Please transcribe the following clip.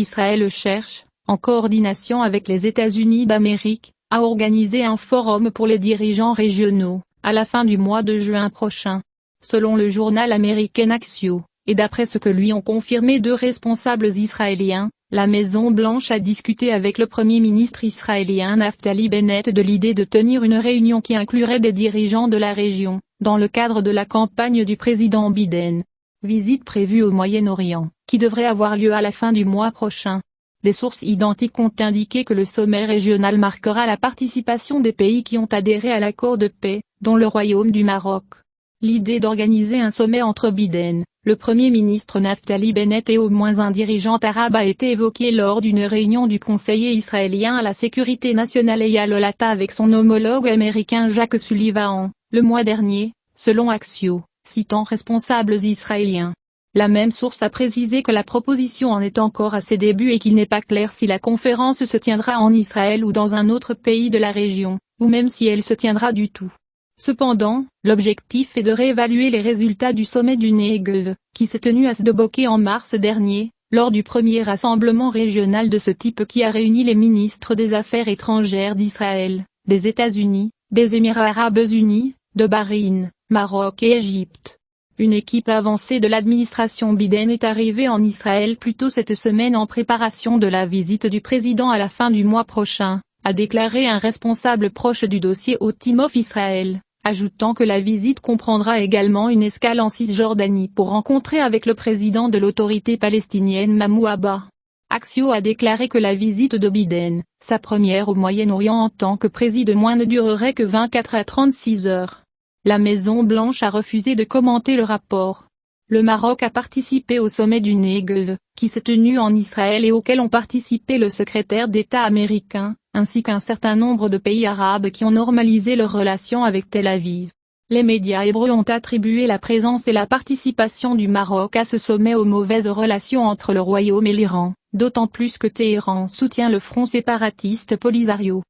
qu'Israël cherche, en coordination avec les États-Unis d'Amérique, à organiser un forum pour les dirigeants régionaux, à la fin du mois de juin prochain. Selon le journal américain Axios, et d'après ce que lui ont confirmé deux responsables israéliens, la Maison-Blanche a discuté avec le Premier ministre israélien Naftali Bennett de l'idée de tenir une réunion qui inclurait des dirigeants de la région, dans le cadre de la campagne du président Biden. Visite prévue au Moyen-Orient, qui devrait avoir lieu à la fin du mois prochain. Des sources identiques ont indiqué que le sommet régional marquera la participation des pays qui ont adhéré à l'accord de paix, dont le Royaume du Maroc. L'idée d'organiser un sommet entre Biden, le Premier ministre Naftali Bennett et au moins un dirigeant arabe a été évoquée lors d'une réunion du conseiller israélien à la sécurité nationale Eyal Olata avec son homologue américain Jake Sullivan, le mois dernier, selon Axios, citant responsables israéliens. La même source a précisé que la proposition en est encore à ses débuts et qu'il n'est pas clair si la conférence se tiendra en Israël ou dans un autre pays de la région, ou même si elle se tiendra du tout. Cependant, l'objectif est de réévaluer les résultats du sommet du Negev, qui s'est tenu à Sde-Boker en mars dernier, lors du premier rassemblement régional de ce type qui a réuni les ministres des Affaires étrangères d'Israël, des États-Unis, des Émirats arabes unis, de Bahreïn, Maroc et Égypte. Une équipe avancée de l'administration Biden est arrivée en Israël plus tôt cette semaine en préparation de la visite du président à la fin du mois prochain, a déclaré un responsable proche du dossier au Times of Israel, ajoutant que la visite comprendra également une escale en Cisjordanie pour rencontrer avec le président de l'autorité palestinienne Mahmoud Abbas. Axios a déclaré que la visite de Biden, sa première au Moyen-Orient en tant que président, ne durerait que 24 à 36 heures. La Maison-Blanche a refusé de commenter le rapport. Le Maroc a participé au sommet du Negev, qui s'est tenu en Israël et auquel ont participé le secrétaire d'État américain, ainsi qu'un certain nombre de pays arabes qui ont normalisé leurs relations avec Tel Aviv. Les médias hébreux ont attribué la présence et la participation du Maroc à ce sommet aux mauvaises relations entre le Royaume et l'Iran, d'autant plus que Téhéran soutient le front séparatiste Polisario.